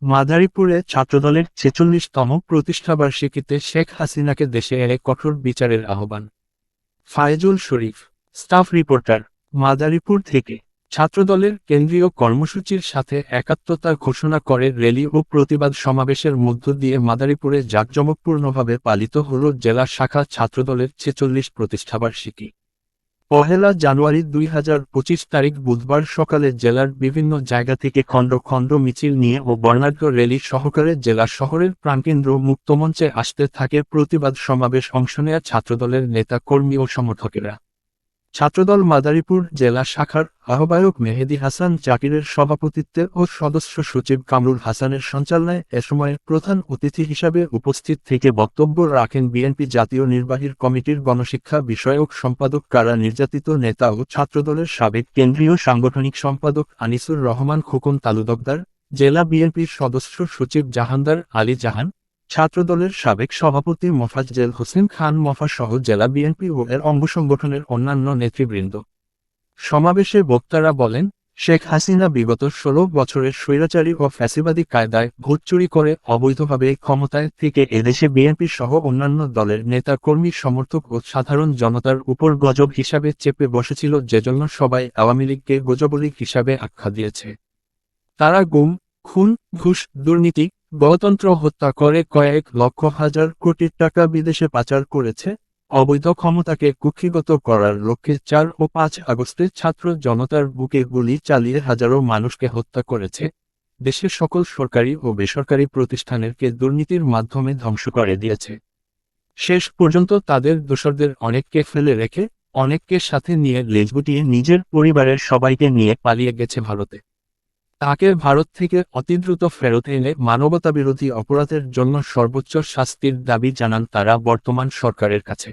মাদারীপুরে ছাত্রদলের ৪৬তম প্রতিষ্ঠাবার্ষিকীতে শেখ হাসিনাকে দেশে এনে কঠোর বিচারের আহ্বান। ফায়েজুল শরীফ, স্টাফ রিপোর্টার, মাদারীপুর থেকে। ছাত্রদলের কেন্দ্রীয় কর্মসূচির সাথে একাত্মতা ঘোষণা করে র্যালি ও প্রতিবাদ সমাবেশের মধ্য দিয়ে মাদারীপুরে জাঁকজমকপূর্ণভাবে পালিত হল জেলা শাখা ছাত্রদলের ৪৬ প্রতিষ্ঠাবার্ষিকী। ১ জানুয়ারি ২০২৫ তারিখ বুধবার সকালে জেলার বিভিন্ন জায়গা থেকে খণ্ড খণ্ড মিছিল নিয়ে ও বর্ণাঢ্য র্যালি সহকারে জেলা শহরের প্রাণকেন্দ্র মুক্তমঞ্চে আসতে থাকে প্রতিবাদ সমাবেশ অংশ নেয়া ছাত্রদলের নেতা কর্মী ও সমর্থকেরা। ছাত্রদল মাদারীপুর জেলা শাখার আহ্বায়ক মেহেদী হাসান জাকিরের সভাপতিত্বে ও সদস্য সচিব কামরুল হাসানের সঞ্চালনায় এ সময় প্রধান অতিথি হিসাবে উপস্থিত থেকে বক্তব্য রাখেন বিএনপি জাতীয় নির্বাহী কমিটির গণশিক্ষা বিষয়ক সম্পাদক কারা নির্যাতিত নেতা ও ছাত্রদলের সাবেক কেন্দ্রীয় সাংগঠনিক সম্পাদক আনিসুর রহমান খোকন তালুকদার, জেলা বিএনপির সদস্য সচিব জাহানদার আলী জাহান, ছাত্রদলের সাবেক সভাপতি মোফাজ্জেল হোসেন খান মফা সহ জেলা বিএনপি ও এর অঙ্গসংগঠনের অন্যান্য নেতৃবৃন্দ। সমাবেশে বক্তারা বলেন, শেখ হাসিনা বিগত ১৬ বছরের স্বৈরাচারী ও ফ্যাসিবাদী কায়দায় ভোট চুরি করে অবৈধভাবে ক্ষমতায় থেকে এদেশে বিএনপি সহ অন্যান্য দলের নেতা কর্মী সমর্থক ও সাধারণ জনতার উপর গজব হিসাবে চেপে বসেছিল, যেজন্য সবাই আওয়ামী লীগকে গজবলীগ হিসাবে আখ্যা দিয়েছে। তারা গুম, খুন, ঘুষ, দুর্নীতি, গণতন্ত্র হত্যা করে কয়েক লক্ষ হাজার কোটি টাকা বিদেশে পাচার করেছে, অবৈধ ক্ষমতাকে কুক্ষিগত করার লক্ষ্যে ৪ ও ৫ আগস্টে ছাত্র জনতার বুকে গুলি চালিয়ে হাজারো মানুষকে হত্যা করেছে, দেশের সকল সরকারি ও বেসরকারি প্রতিষ্ঠানকে দুর্নীতির মাধ্যমে ধ্বংস করে দিয়েছে। শেষ পর্যন্ত তাদের দোসরদের অনেককে ফেলে রেখে, অনেককে সাথে নিয়ে লেজ গুটিয়ে নিজের পরিবারের সবাইকে নিয়ে পালিয়ে গেছে ভারতে। তাকে ভারত থেকে অতিদ্রুত ফেরত এনে মানবতাবিরোধী অপরাধের জন্য সর্বোচ্চ শাস্তির দাবি জানান তারা বর্তমান সরকারের কাছে।